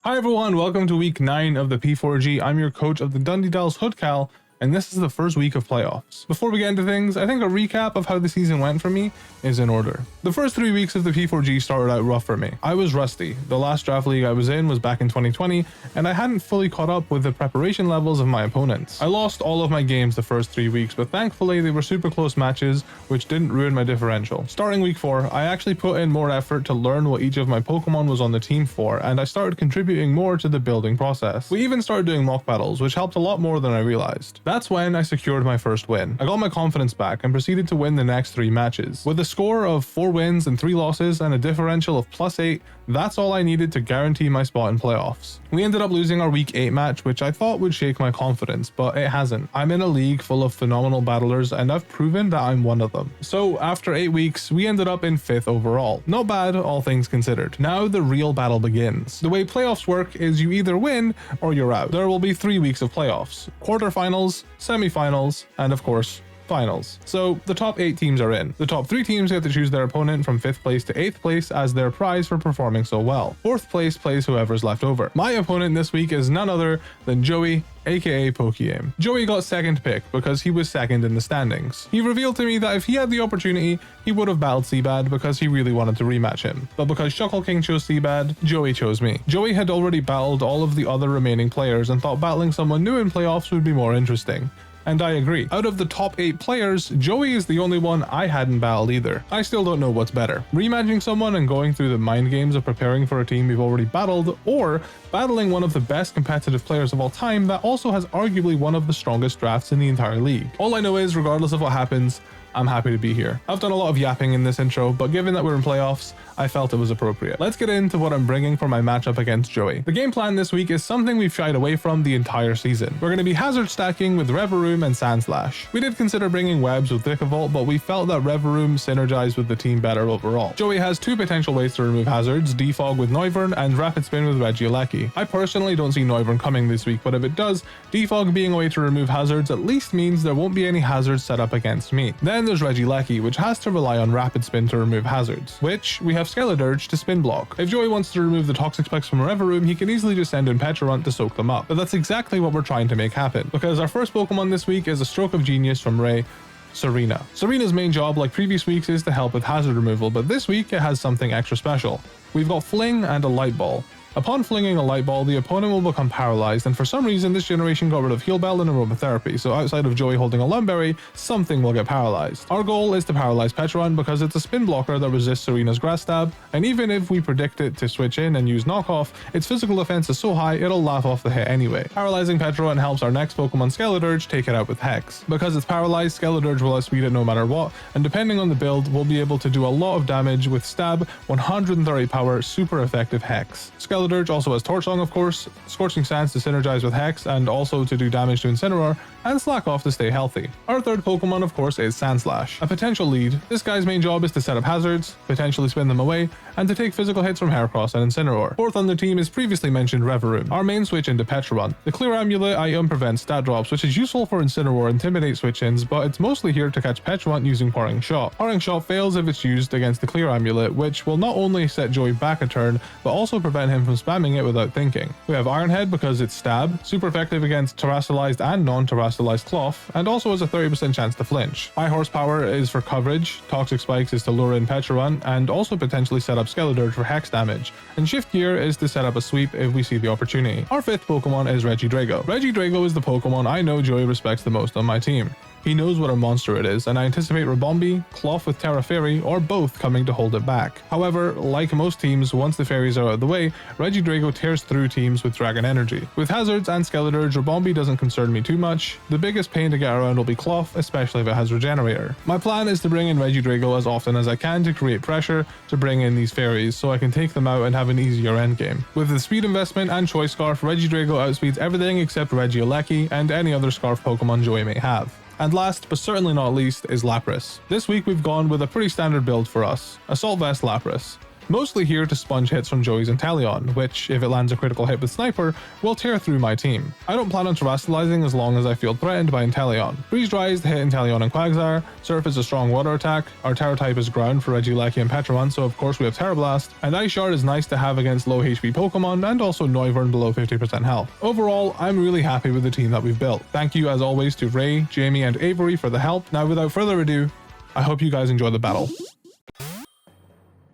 Hi everyone, welcome to week 9 of the P4G. I'm your coach of the Dundee-Diles Hood Cal, and this is the first week of playoffs. Before we get into things, I think a recap of how the season went for me is in order. The first 3 weeks of the P4G started out rough for me. I was rusty. The last draft league I was in was back in 2020, and I hadn't fully caught up with the preparation levels of my opponents. I lost all of my games the first 3 weeks, but thankfully they were super close matches, which didn't ruin my differential. Starting week 4, I actually put in more effort to learn what each of my Pokemon was on the team for, and I started contributing more to the building process. We even started doing mock battles, which helped a lot more than I realized. That's when I secured my first win. I got my confidence back and proceeded to win the next 3 matches. With a score of 4 wins and 3 losses and a differential of +8, that's all I needed to guarantee my spot in playoffs. We ended up losing our week 8 match, which I thought would shake my confidence, but it hasn't. I'm in a league full of phenomenal battlers and I've proven that I'm one of them. So after 8 weeks, we ended up in 5th overall. Not bad, all things considered. Now the real battle begins. The way playoffs work is you either win or you're out. There will be 3 weeks of playoffs: quarterfinals, semifinals, and of course, finals. So the top 8 teams are in. The top 3 teams get to choose their opponent from 5th place to 8th place as their prize for performing so well. 4th place plays whoever's left over. My opponent this week is none other than Joey, aka Pokeyame. Joey got 2nd pick because he was 2nd in the standings. He revealed to me that if he had the opportunity, he would have battled Seabad because he really wanted to rematch him. But because Shuckle King chose Seabad, Joey chose me. Joey had already battled all of the other remaining players and thought battling someone new in playoffs would be more interesting. And I agree. Out of the top 8 players, Joey is the only one I hadn't battled either. I still don't know what's better: rematching someone and going through the mind games of preparing for a team we've already battled, or battling one of the best competitive players of all time that also has arguably one of the strongest drafts in the entire league. All I know is, regardless of what happens, I'm happy to be here. I've done a lot of yapping in this intro, but given that we're in playoffs, I felt it was appropriate. Let's get into what I'm bringing for my matchup against Joey. The game plan this week is something we've shied away from the entire season. We're going to be hazard stacking with Reveroom and Sandslash. We did consider bringing webs with Vikavolt, but we felt that Reveroom synergized with the team better overall. Joey has 2 potential ways to remove hazards: Defog with Noivern and Rapid Spin with Regieleki. I personally don't see Noivern coming this week, but if it does, Defog being a way to remove hazards at least means there won't be any hazards set up against me. Then there's Regieleki, which has to rely on Rapid Spin to remove hazards, which we have Skeledirge to spin block. If Joey wants to remove the Toxic Spikes from Reveroom, he can easily just send in Pecharunt to soak them up. But that's exactly what we're trying to make happen, because our first Pokemon this week is a Stroke of Genius from Ray, Tsareena. Tsareena's main job, like previous weeks, is to help with hazard removal, but this week it has something extra special. We've got Fling and a Light Ball. Upon flinging a Light Ball, the opponent will become paralyzed, and for some reason this generation got rid of Heal Bell and Aromatherapy, so outside of Joey holding a Lumberry, something will get paralyzed. Our goal is to paralyze Pecharunt because it's a spin blocker that resists Tsarena's Grass Stab, and even if we predict it to switch in and use Knockoff, its physical defense is so high it'll laugh off the hit anyway. Paralyzing Pecharunt helps our next Pokemon Skeledirge take it out with Hex. Because it's paralyzed, Skeledirge will outspeed it no matter what, and depending on the build, we'll be able to do a lot of damage with Stab, 130 power, super effective Hex. Skeledirge also has Torch Song, of course, Scorching Sands to synergize with Hex and also to do damage to Incineroar, and Slack Off to stay healthy. Our third Pokemon, of course, is Sandslash, a potential lead. This guy's main job is to set up hazards, potentially spin them away, and to take physical hits from Heracross and Incineroar. Fourth on the team is previously mentioned Reveroom, our main switch into Pecharunt. The Clear Amulet item prevents stat drops, which is useful for Incineroar Intimidate switch-ins, but it's mostly here to catch Pecharunt using Parting Shot. Parting Shot fails if it's used against the Clear Amulet, which will not only set Joey back a turn, but also prevent him from spamming it without thinking. We have Iron Head because it's Stab, super effective against Terrastalized and non-Terrastalized Cloth, and also has a 30% chance to flinch. High Horsepower is for coverage, Toxic Spikes is to lure in Pecharunt, and also potentially set up Skeledirge for Hex damage, and Shift Gear is to set up a sweep if we see the opportunity. Our 5th Pokemon is Regidrago. Regidrago is the Pokemon I know Joey respects the most on my team. He knows what a monster it is, and I anticipate Ribombee, Cloth with Terra Fairy, or both coming to hold it back. However, like most teams, once the fairies are out of the way, Regidrago tears through teams with Dragon Energy. With Hazards and Skeledirge, Ribombee doesn't concern me too much. The biggest pain to get around will be Cloth, especially if it has Regenerator. My plan is to bring in Regidrago as often as I can to create pressure to bring in these fairies, so I can take them out and have an easier endgame. With the speed investment and Choice Scarf, Regidrago outspeeds everything except Regieleki and any other Scarf Pokemon Joey may have. And last, but certainly not least, is Lapras. This week we've gone with a pretty standard build for us, Assault Vest Lapras. mostly here to sponge hits from Joey's Inteleon, which, if it lands a critical hit with Sniper, will tear through my team. I don't plan on terrestrializing as long as I feel threatened by Inteleon. Freeze Dries to hit Inteleon and Quagsire, Surf is a strong water attack, our Terra type is ground for Regieleki and Petramonte, so of course we have Terra Blast, and Ice Shard is nice to have against low HP Pokemon and also Noivern below 50% health. Overall, I'm really happy with the team that we've built. Thank you as always to Ray, Jamie, and Avery for the help. Now without further ado, I hope you guys enjoy the battle.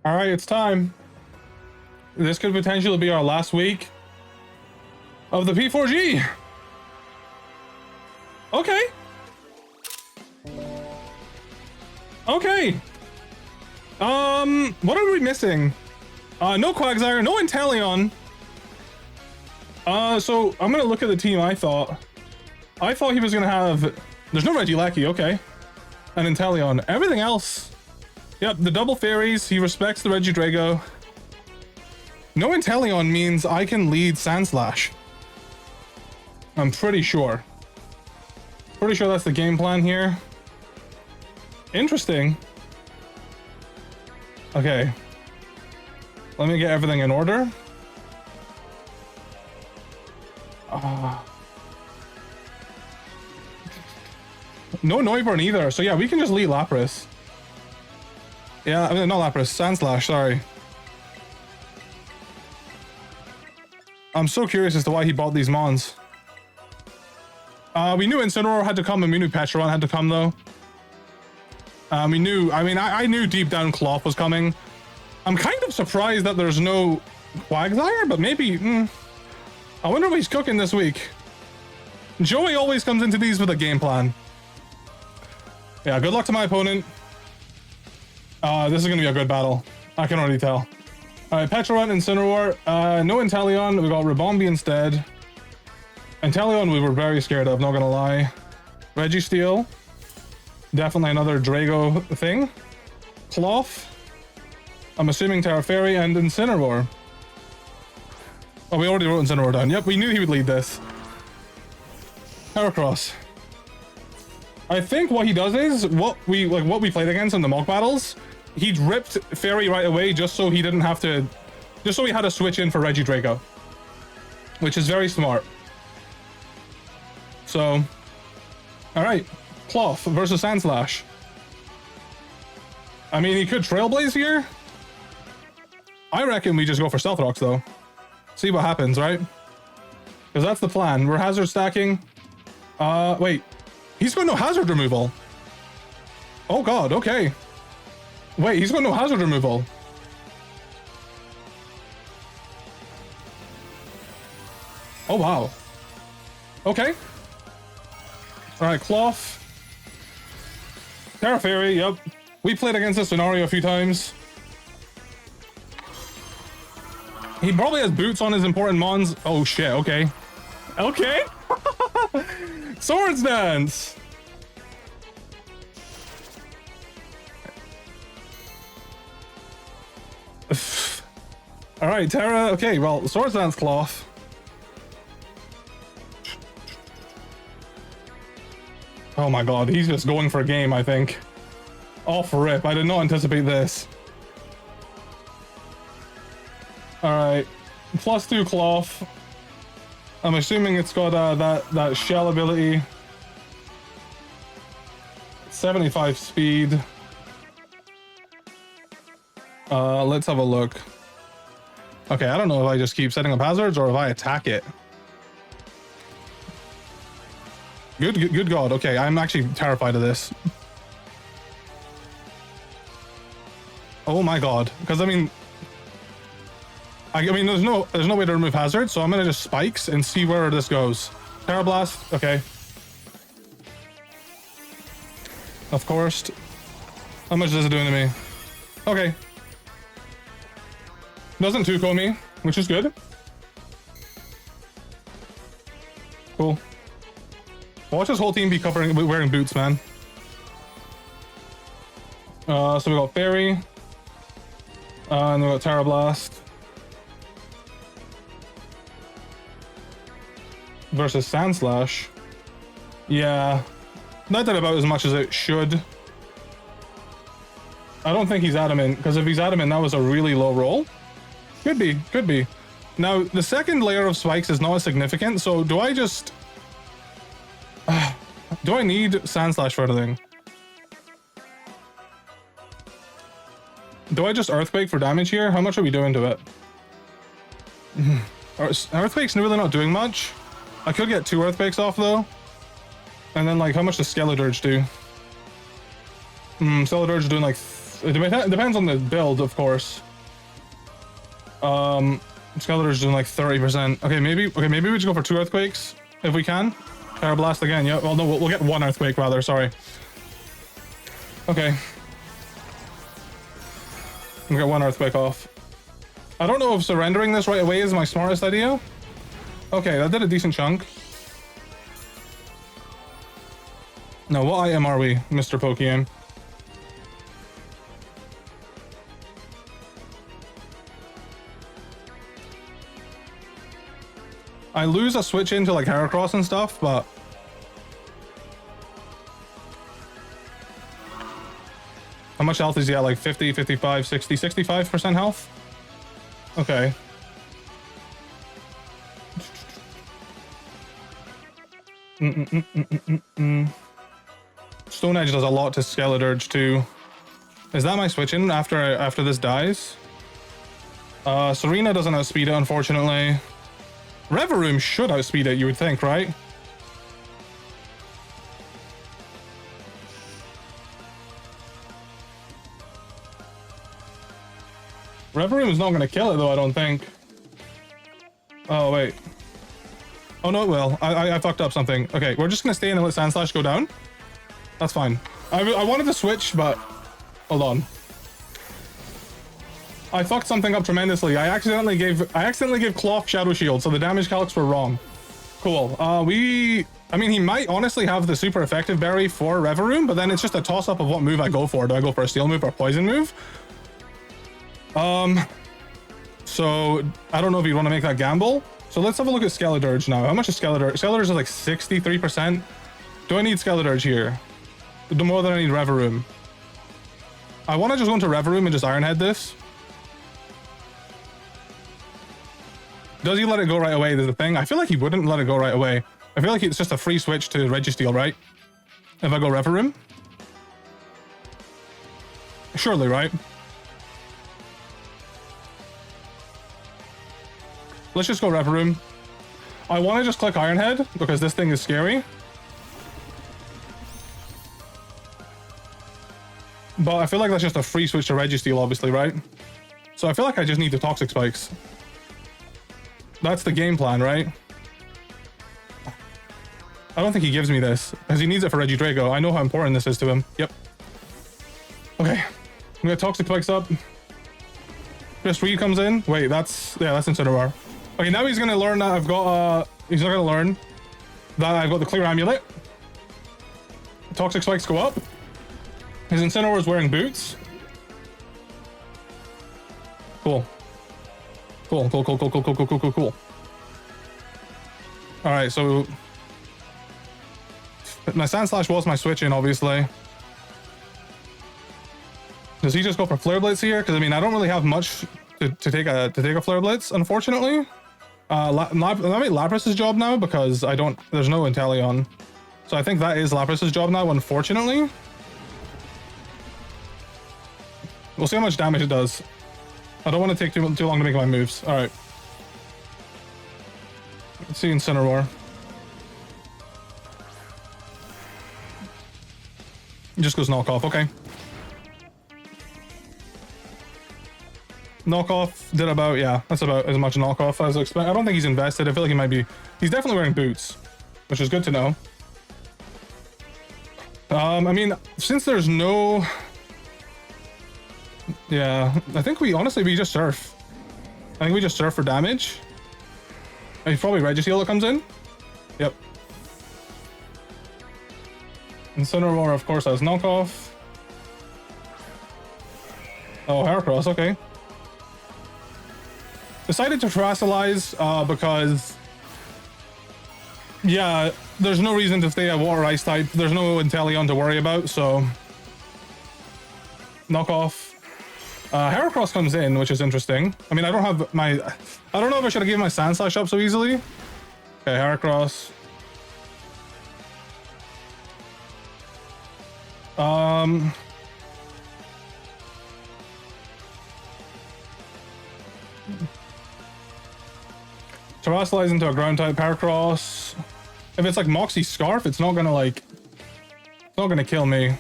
Alright, it's time. This could potentially be our last week of the P4G. Okay. Okay. What are we missing? No Quagsire, no Inteleon. So I'm gonna look at the team I thought he was gonna have. There's no Regieleki, okay. And Inteleon. Everything else. Yep, the double fairies, he respects the Regidrago. No Inteleon means I can lead Sandslash. I'm pretty sure. Pretty sure that's the game plan here. Interesting. Okay. Let me get everything in order. No Noivern either, so yeah, we can just lead Lapras. Yeah, I mean, not Lapras, Sandslash, sorry. I'm so curious as to why he bought these mons. We knew Incineroar had to come and we knew Pecharon had to come though. I knew deep down Cloth was coming. I'm kind of surprised that there's no Quagsire, but maybe, I wonder what he's cooking this week. Joey always comes into these with a game plan. Yeah, good luck to my opponent. This is gonna be a good battle. I can already tell. Alright, Pecharon, Incineroar, no Inteleon, we got Ribombee instead. Inteleon we were very scared of, not gonna lie. Registeel, definitely another Drago thing. Cloth, I'm assuming Terra Fairy, and Incineroar. Oh, we already wrote Incineroar down. Yep, we knew he would lead this. Heracross. I think what he does is, what we played against in the mock battles, he ripped Fairy right away just so he didn't have to, just so he had to switch in for Regidrago, which is very smart. So, all right, Cloth versus Sandslash. I mean, he could Trailblaze here. I reckon we just go for Stealth Rocks though. See what happens, right? Because that's the plan. We're hazard stacking. Wait, he's got no hazard removal. Oh God, okay. Wait, he's got no hazard removal. Oh wow. Okay. All right, Cloth. Terra Fairy, yep. We played against this scenario a few times. He probably has boots on his important mons. Oh shit, okay. Okay. Swords Dance. All right, Terra. Okay, well, Swords Dance Cloth. Oh my God, he's just going for a game, I think. Off rip, I did not anticipate this. Alright, +2 Cloth. I'm assuming it's got that shell ability. 75 speed. Let's have a look. Okay, I don't know if I just keep setting up hazards or if I attack it. Good God. Okay, I'm actually terrified of this. Oh my God, because I mean, there's no way to remove hazards, so I'm gonna just spikes and see where this goes. Terra Blast, okay. Of course. How much is it doing to me? Okay. Doesn't 2-ko me, which is good. Cool. Watch this whole team be wearing boots, man. So we got Fairy. And we got Terra Blast. Versus Sandslash. Yeah. That did about as much as it should. I don't think he's adamant, because if he's adamant, that was a really low roll. Could be, could be. Now, the second layer of spikes is not as significant, so do I just... do I need Sand Slash for anything? Do I just Earthquake for damage here? How much are we doing to it? Earthquake's really not doing much. I could get 2 Earthquakes off, though. And then, like, how much does Skeledirge do? Skeledirge is doing, like... It depends on the build, of course. Skeledirge is doing, like, 30%. Okay, maybe we just go for 2 Earthquakes, if we can. Terra Blast again, yeah. Well, no, we'll get 1 Earthquake, rather, sorry. Okay. We'll get 1 Earthquake off. I don't know if surrendering this right away is my smartest idea. Okay, that did a decent chunk. Now, what item are we, Mr. Pokemon? I lose a switch into like Heracross and stuff, but... How much health is he at? Like 50, 55, 60, 65% health? Okay. Stone Edge does a lot to Skeledirge too. Is that my switch in after this dies? Tsareena doesn't outspeed it, unfortunately. Reveroom should outspeed it, you would think, right? Reveroom is not going to kill it, though, I don't think. Oh, wait. Oh, no, it will. I fucked up something. Okay, we're just going to stay in and let Sand Slash go down. That's fine. I wanted to switch, but... Hold on. I fucked something up tremendously. I accidentally gave Cloth Shadow Shield, so the damage calcs were wrong. Cool. I mean, he might honestly have the super effective berry for Reveroom, but then it's just a toss-up of what move I go for. Do I go for a Steel move or a Poison move? So I don't know if you want to make that gamble. So let's have a look at Skeledirge now. How much is Skeledirge? Skeledirge is like 63%. Do I need Skeledirge here? The more than I need Reveroom. I want to just go into Reveroom and just Iron Head this. Does he let it go right away? There's the thing. I feel like he wouldn't let it go right away. I feel like it's just a free switch to Registeel, right? If I go Reveroom? Surely, right? Let's just go Reveroom. I want to just click Iron Head because this thing is scary. But I feel like that's just a free switch to Registeel, obviously, right? So I feel like I just need the Toxic Spikes. That's the game plan, right? I don't think he gives me this because he needs it for Regidrago. I know how important this is to him. Yep. Okay. I'm gonna Toxic Spikes up. Chris Reed comes in. Wait, that's Incineroar. Okay, now he's gonna learn that I've got he's not gonna learn that I've got the Clear Amulet. Toxic Spikes go up. His Incineroar is wearing boots. Cool. Cool. Alright, so my Sand Slash was my switch in, obviously. Does he just go for Flare Blitz here? Because I mean, I don't really have much to take a Flare Blitz, unfortunately. That made Lapras's job now because there's no Inteleon. So I think that is Lapras's job now, unfortunately. We'll see how much damage it does. I don't want to take too long to make my moves. All right. Let's see Incineroar. It just goes knockoff. Okay. Knockoff did about, yeah, that's about as much knockoff as I expect. I don't think he's invested. I feel like he might be. He's definitely wearing boots, which is good to know. I mean, since there's no... Yeah, I think we just surf. I think we just surf for damage. It's probably Registeel that comes in. Yep. Incineroar, of course, has knockoff. Oh, Heracross, okay. Decided to Terrasilize because... Yeah, there's no reason to stay at Water Ice type. There's no Inteleon to worry about, so... knock off. Heracross comes in, which is interesting. I mean, I don't have my... I don't know if I should have given my Sand Slash up so easily. Okay, Heracross. Terrasilize into a ground type Heracross. If it's like Moxie Scarf, it's not gonna like... It's not gonna kill me.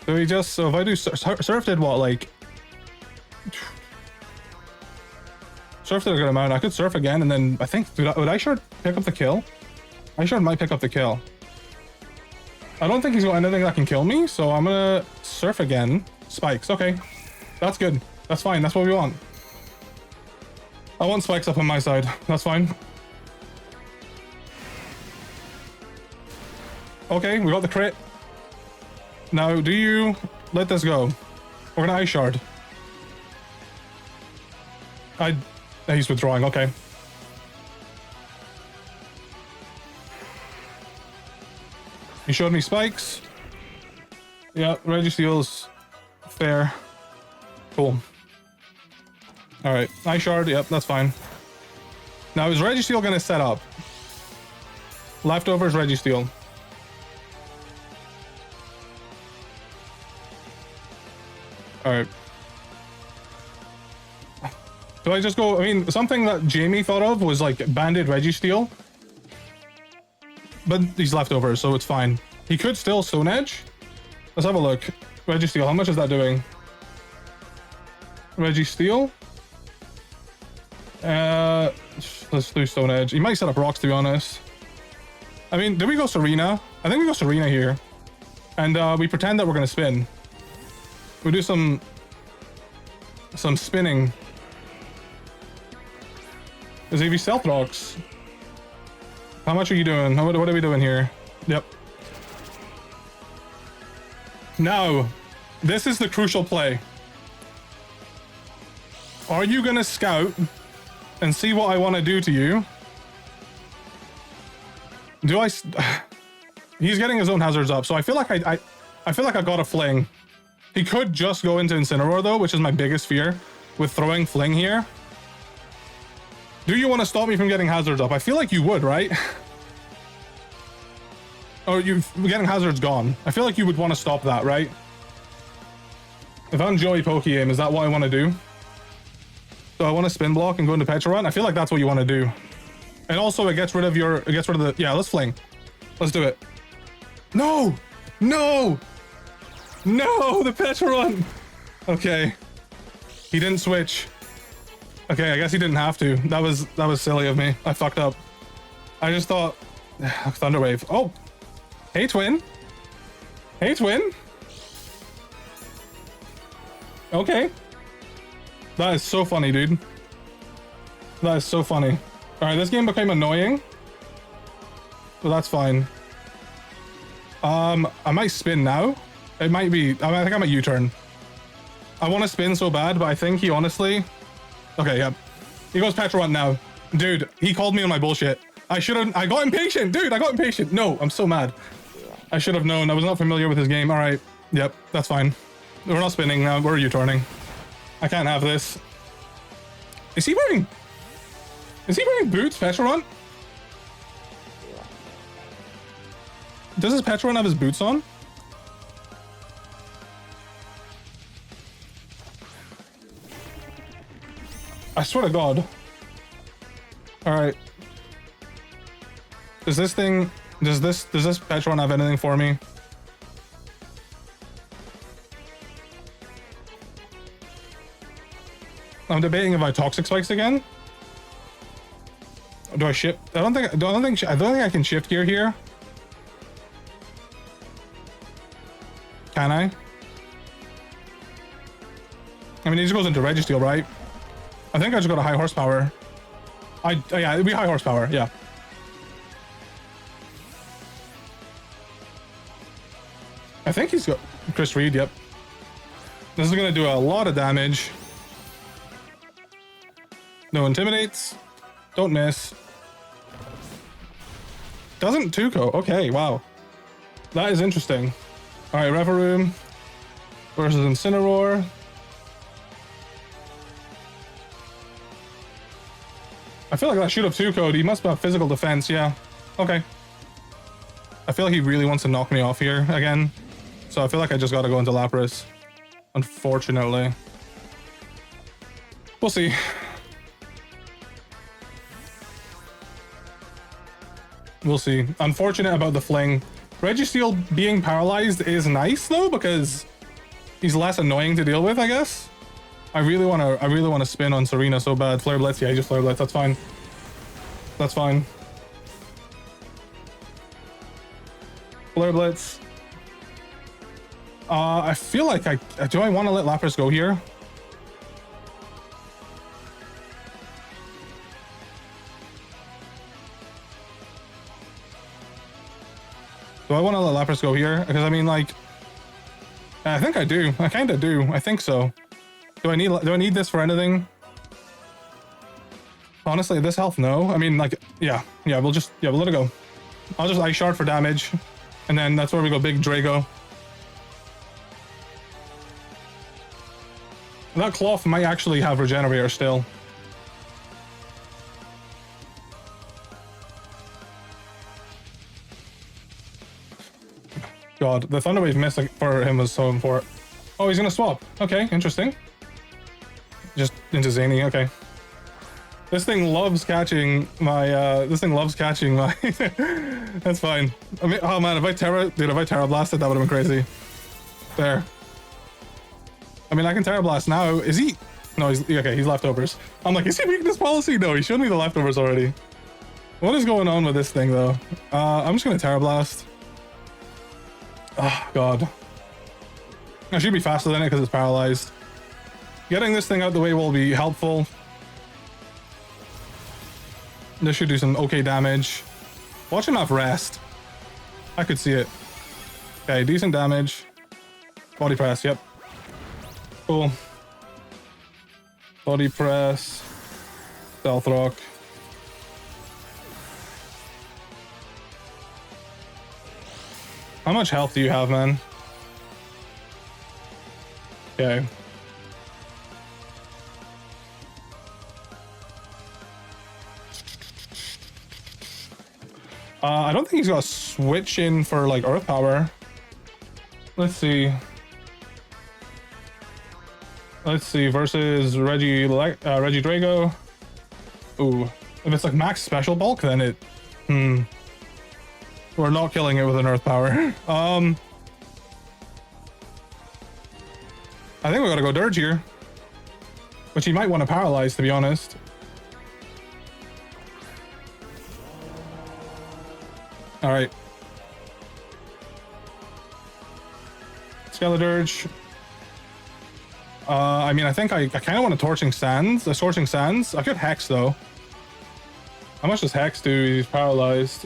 So we just... So if I do... Surf did what, like... Surf did a good amount. I could surf again and then I think... Would I sure pick up the kill? I sure might pick up the kill. I don't think he's got anything that can kill me, so I'm gonna surf again. Spikes, okay. That's good. That's fine. That's what we want. I want spikes up on my side. That's fine. Okay, we got the crit. Now, do you let this go? We're gonna Ice Shard. He's withdrawing, okay. He showed me spikes. Yeah, Registeel's fair. Cool. Alright, Ice Shard, yep, that's fine. Now, is Registeel gonna set up? Leftovers Registeel. Alright. Do I just go... I mean, something that Jamie thought of was like Banded Registeel. But he's leftovers, so it's fine. He could still Stone Edge. Let's have a look. Registeel, how much is that doing? Registeel. Let's do Stone Edge. He might set up rocks, to be honest. I mean, did we go Tsareena? I think we go Tsareena here. And we pretend that we're gonna spin. We do some spinning. Is he stealth rocks? How much are you doing? What are we doing here? Yep. Now, this is the crucial play. Are you gonna scout and see what I want to do to you? Do I? He's getting his own hazards up, so I feel like I feel like I got a Fling. He could just go into Incineroar though, which is my biggest fear with throwing Fling here. Do you want to stop me from getting hazards up? I feel like you would, right? Or you getting hazards gone. I feel like you would want to stop that, right? If I'm Joey Pokeaim, is that what I want to do? So I want to spin block and go into Petrol Run? I feel like that's what you want to do. And also it gets rid of the... Yeah, let's Fling. Let's do it. No! No! No! The Petrol Run! Okay. He didn't switch. Okay, I guess he didn't have to. That was silly of me. I fucked up. I just thought... Thunder Wave. Oh! Hey, Twin! Hey, Twin! Okay. That is so funny, dude. That is so funny. Alright, this game became annoying. But that's fine. I might spin now. It might be... I think I might U-turn. I want to spin so bad, but I think he honestly... Okay, yeah. He goes Petrol Run now. Dude, he called me on my bullshit. I should have... I got impatient! Dude, I got impatient! No, I'm so mad. I should have known. I was not familiar with his game. Alright. Yep, that's fine. We're not spinning now. We're U-turning. I can't have this. Is he wearing... Is he wearing boots, Petrol Run? Does his Petrol Run have his boots on? I swear to God. Alright. Does this thing... Does this Petrol Run have anything for me? I'm debating if I Toxic Spikes again. Do I shift? I don't think I can shift gear here. Can I? I mean, he just goes into Registeel, right? I think I just got a high horsepower. Yeah, it'd be high horsepower, yeah. I think he's got Chris Reed, yep. This is gonna do a lot of damage. No intimidates. Don't miss. Doesn't Tuco. Okay, wow. That is interesting. Alright, Reveroom. versus Incineroar. I feel like that shoot up 2 code, he must have physical defense, yeah. Okay. I feel like he really wants to knock me off here again. So I feel like I just gotta go into Lapras. Unfortunately. We'll see. We'll see. Unfortunate about the Fling. Registeel being paralyzed is nice though, because he's less annoying to deal with, I guess. I really wanna spin on Tsareena so bad. Flare Blitz, yeah, he just Flare Blitz, that's fine. That's fine. Flare Blitz. I feel like do I want to let Lapras go here? Do I want to let Lapras go here? Because I mean, like, I think I do. I kind of do. I think so. Do I need this for anything? Honestly, this health, no. I mean, like, yeah, we'll let it go. I'll just Ice Shard for damage, and then that's where we go big Drago. That Cloth might actually have Regenerator still. God, the Thunder Wave miss for him was so important. Oh, he's gonna swap. Okay, interesting. Just into Zany, okay. This thing loves catching my, That's fine. I mean, oh man, if I Terra Blasted, that would have been crazy. There. I mean, I can Terra Blast now. Is he? No, he's, okay, he's leftovers. I'm like, is he weakness policy? No, he showed me the leftovers already. What is going on with this thing, though? I'm just gonna Terra Blast. Oh, God. I should be faster than it because it's paralyzed. Getting this thing out the way will be helpful. This should do some okay damage. Watch him have rest. I could see it. Okay, decent damage. Body press, yep. Cool. Body press. Stealth rock. How much health do you have, man? Okay. I don't think he's got a switch in for like Earth Power. Let's see. Let's see, versus Reggie Drago. Ooh, if it's like max special bulk, then it. We're not killing it with an Earth Power. I think we gotta go Dirge here, which he might want to paralyze, to be honest. All right. Skeledirge. I mean, I think I kind of want a Torching Sands. I could Hex, though. How much does Hex do? He's paralyzed.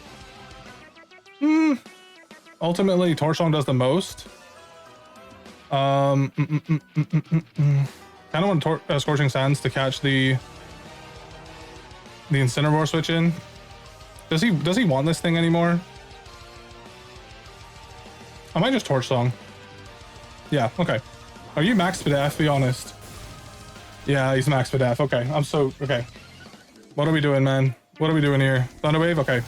Ultimately, Torch Song does the most. Kind of want Scorching Sands to catch the Incineroar switch in. Does he want this thing anymore? I might just Torch Song. Yeah, okay. Are you max Spadaf, be honest? Yeah, he's max Spadaf. Okay, okay. What are we doing, man? What are we doing here? Thunder Wave? Okay.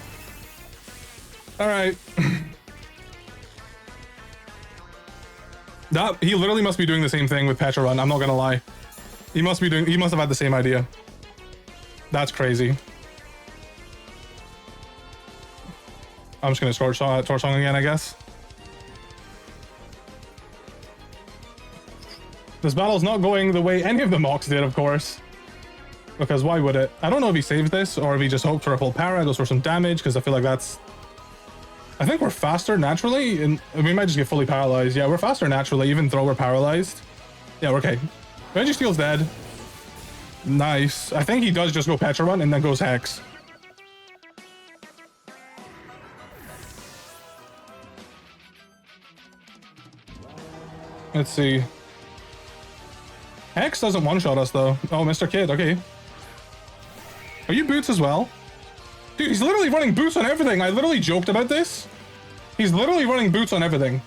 Alright. He literally must be doing the same thing with Petra Run, I'm not gonna lie. He must have had the same idea. That's crazy. I'm just gonna Torch Song again, I guess. This battle's not going the way any of the mocks did, of course. Because why would it? I don't know if he saves this or if he just hoped for a full para, goes for some damage, because I feel like that's... I think we're faster naturally, and we might just get fully paralyzed. Yeah, we're faster naturally, even though we're paralyzed. Yeah, we're okay. Registeel's dead. Nice. I think he does just go Petra Run and then goes Hex. Let's see. Hex doesn't one-shot us, though. Oh, Mr. Kid, okay. Are you Boots as well? Dude, he's literally running Boots on everything. I literally joked about this. He's literally running Boots on everything.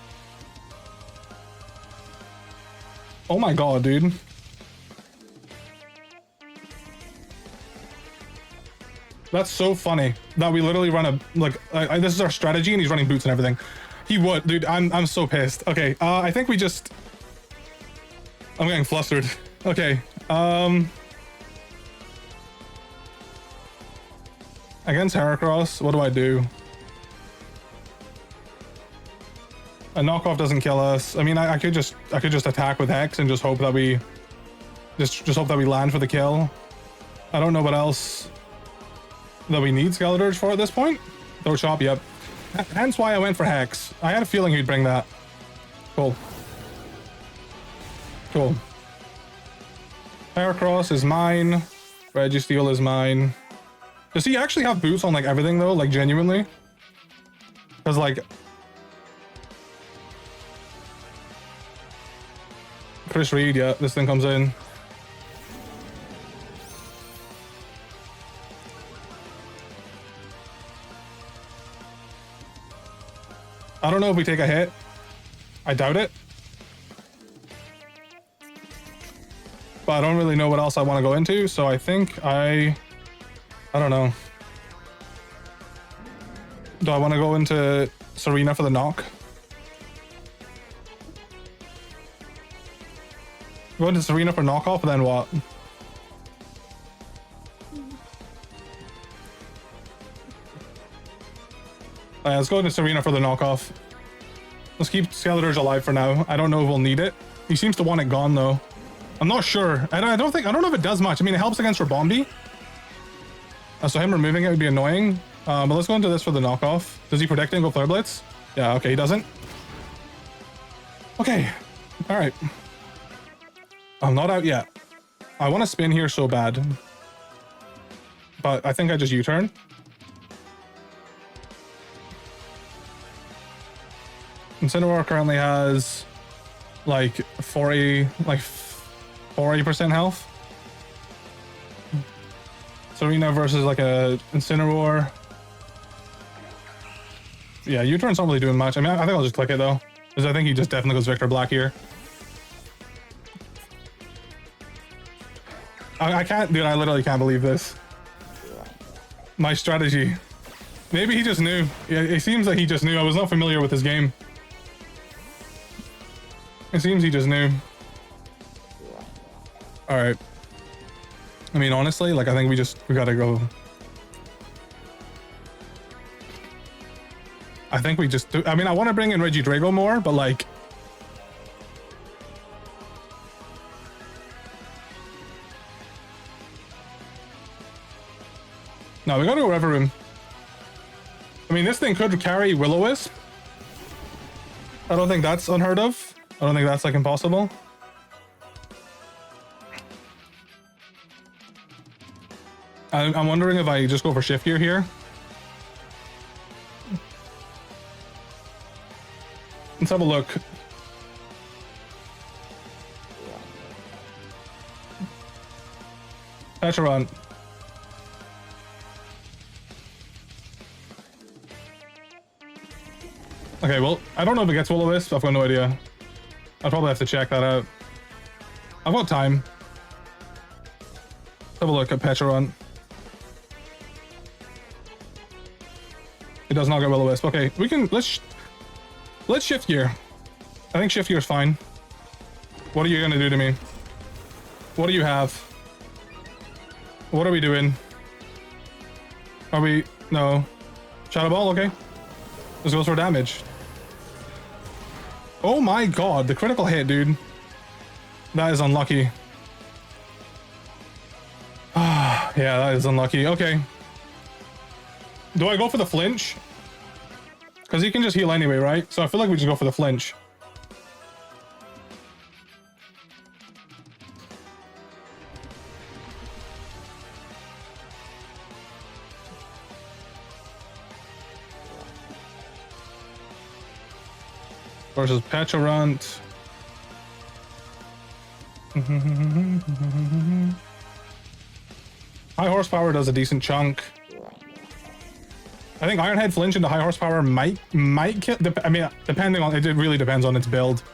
Oh my god, dude. That's so funny that we literally run a, like, this is our strategy and he's running boots and everything. He would, dude. I'm so pissed. Okay, I think we just... I'm getting flustered. Okay, against Heracross, what do I do? A knockoff doesn't kill us. I mean, I could just attack with Hex and just hope that we... Just hope that we land for the kill. I don't know what else that we need Skeletor's for at this point. Throw Chop, yep. Hence why I went for Hex. I had a feeling he'd bring that. Cool. Cool. Heracross is mine. Registeel is mine. Does he actually have boots on like everything though? Like genuinely? Because like... Chris Reed, yeah, this thing comes in. I don't know if we take a hit. I doubt it. But I don't really know what else I want to go into, so I think I don't know. Do I want to go into Tsareena for the knock? Go into Tsareena for knockoff, and then what? Let's go into Tsareena for the knockoff. Let's keep Skeletor's alive for now. I don't know if we'll need it. He seems to want it gone though. I'm not sure. I don't know if it does much. I mean, it helps against Rabombi. So him removing it would be annoying. But let's go into this for the knockoff. Does he protect it and go Flare Blitz? Yeah, okay, he doesn't. Okay. All right. I'm not out yet. I want to spin here so bad. But I think I just U-turn. Incineroar currently has like 40% health. Tsareena versus like a Incineroar. Yeah, U-turn's not really doing much. I mean, I think I'll just click it though, because I think he just definitely goes Victor Black here. I can't, dude, I literally can't believe this. My strategy. Maybe he just knew. Yeah, it seems like he just knew. I was not familiar with his game. It seems he just knew. All right. I mean, honestly, like, I think we gotta go. I think we just do. I mean, I want to bring in Regidrago more, but like, no, we gotta go Rever Room. I mean, this thing could carry Will-O-Wisp. I don't think that's unheard of. I don't think that's like impossible. I'm wondering if I just go for Shift Gear here. Let's have a look. Pecharon. Okay, well, I don't know if it gets Will-O-Wisp. I've got no idea. I'll probably have to check that out. I've got time. Let's have a look at Pecharon. It does not get Will-O-Wisp. Okay, we can, let's Shift Gear. I think Shift Gear is fine. What are you gonna do to me? What do you have? What are we doing? Are we, no. Shadow Ball, okay. This goes for damage. Oh my god, the critical hit, dude. That is unlucky. Ah, yeah, that is unlucky. Okay. Do I go for the flinch? Because he can just heal anyway, right? So I feel like we just go for the flinch. Versus Pecharunt. High horsepower does a decent chunk. I think Ironhead flinch into high horsepower might kill. I mean, depending on it, really depends on its build.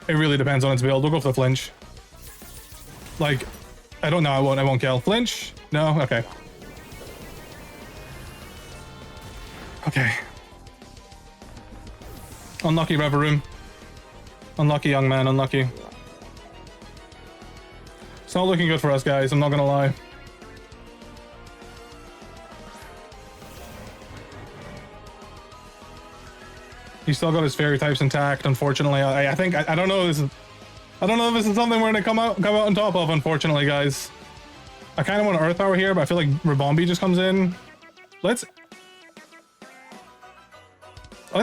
It really depends on its build. We'll go for the flinch. Like, I don't know. I won't kill. Flinch? No? Okay. Okay. Unlucky, Reveroom. Unlucky, young man. Unlucky. It's not looking good for us, guys. I'm not gonna lie. He's still got his fairy types intact, unfortunately. I think I don't know. I don't know if this is something we're gonna come out on top of, unfortunately, guys. I kind of want Earth Power here, but I feel like Rabombi just comes in. Let's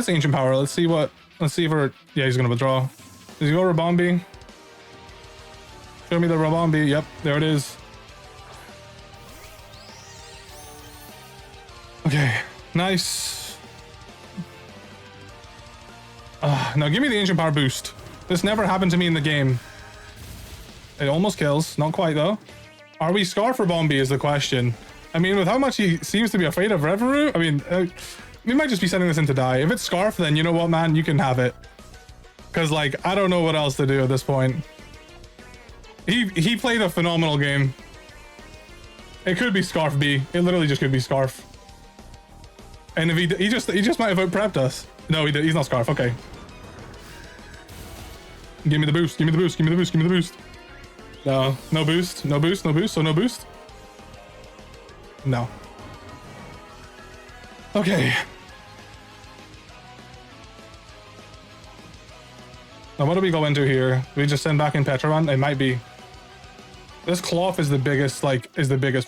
Ancient Power. Let's see if we're... Yeah, he's gonna withdraw. Does he go Rabombi? Show me the Rabombi. Yep, there it is. Okay, nice. Now give me the Ancient Power boost. This never happened to me in the game. It almost kills. Not quite, though. Are we Scarf or Bombi is the question. I mean, with how much he seems to be afraid of Reveru, I mean, we might just be setting this in to die. If it's Scarf, then you know what, man? You can have it. Because, like, I don't know what else to do at this point. He played a phenomenal game. It could be Scarf B. It literally just could be Scarf. And if he just might have out-prepped us. No, he's not Scarf. Okay. Give me the boost. Give me the boost. Give me the boost. Give me the boost. No. No boost. No boost. No boost. So no boost. No. Okay. Now what do we go into here? Do we just send back in Petron? It might be. This cloth is the biggest,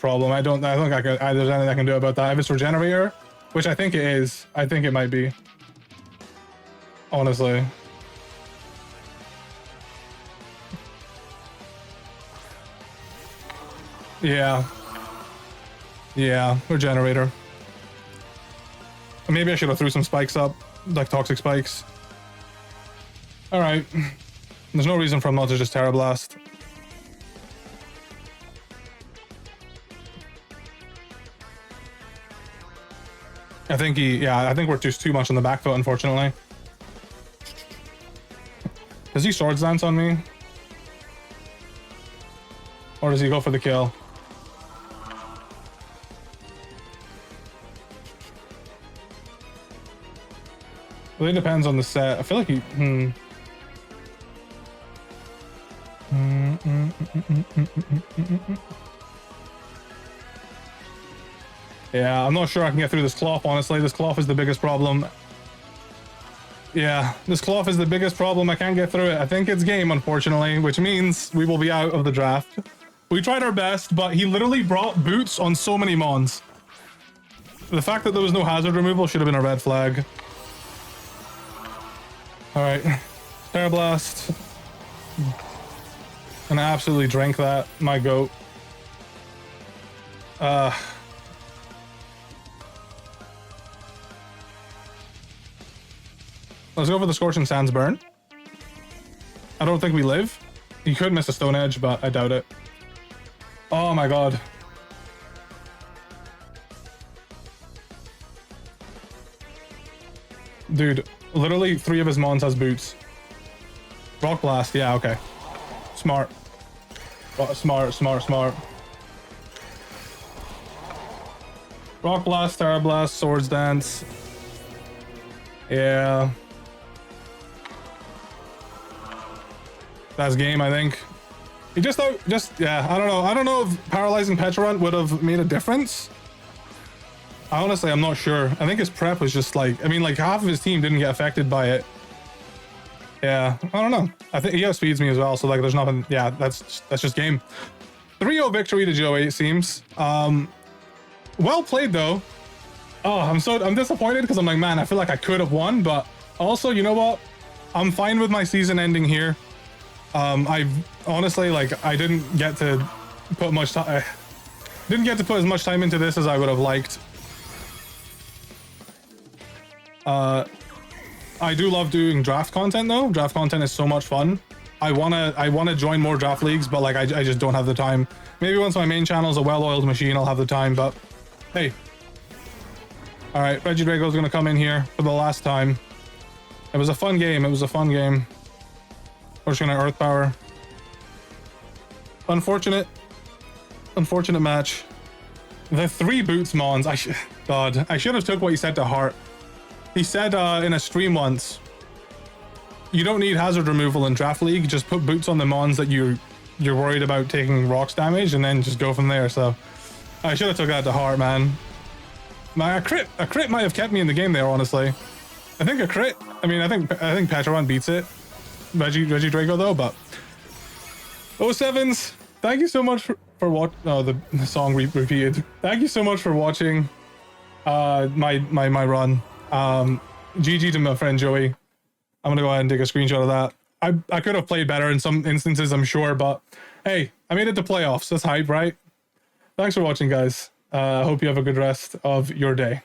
problem. I don't think there's anything I can do about that. If it's Regenerator, which I think it is, I think it might be. Honestly. Yeah. Yeah, Regenerator. Maybe I should have threw some spikes up, like toxic spikes. Alright. There's no reason for him not to just Terra Blast. I think I think we're just too much on the back foot, unfortunately. Does he Swords Dance on me? Or does he go for the kill? Really depends on the set. I feel like he... Yeah, I'm not sure I can get through this cloth, honestly. This cloth is the biggest problem. Yeah, this cloth is the biggest problem. I can't get through it. I think it's game, unfortunately, which means we will be out of the draft. We tried our best, but he literally brought boots on so many mons. The fact that there was no hazard removal should have been a red flag. Alright. Terra Blast. And I absolutely drank that. My goat. Let's go for the Scorching Sands burn. I don't think we live. You could miss a Stone Edge, but I doubt it. Oh my god. Dude, literally 3 of his mons has boots. Rock Blast, yeah, okay. Smart. Smart. Rock Blast, Terra Blast, Swords Dance. Yeah. That's game, I think. He yeah, I don't know. I don't know if Paralyzing Petrarch would have made a difference. Honestly, I'm not sure. I think his prep was just like, I mean, like half of his team didn't get affected by it. Yeah, I don't know. I think he outspeeds me as well, so like there's nothing. Yeah, that's just game. 3-0 victory to Joe, it seems. Well played though. Oh, I'm disappointed because I'm like, man, I feel like I could have won, but also, you know what? I'm fine with my season ending here. I honestly, like, I didn't get to put much time. Didn't get to put as much time into this as I would have liked. I do love doing draft content though. Draft content is so much fun. I wanna join more draft leagues, but like I just don't have the time. Maybe once my main channel is a well-oiled machine, I'll have the time. But hey, all right, Reggie Drago's gonna come in here for the last time. It was a fun game. We're just gonna Earth Power. Unfortunate match. The 3 boots mons. God, I should have took what he said to heart. He said in a stream once, you don't need hazard removal in Draft League. Just put boots on the mons that you're worried about taking rocks damage, and then just go from there. So I should have took that to heart, man. A crit might have kept me in the game there, honestly. I think a crit. I mean, I think Petron beats it. Reggie Draco though, but 07s, thank you so much for watching. Oh, the song repeated. Thank you so much for watching my run. GG to my friend Joey. I'm gonna go ahead and take a screenshot of that. I could have played better in some instances, I'm sure, but hey, I made it to playoffs. That's hype, right? Thanks for watching, guys. I hope you have a good rest of your day.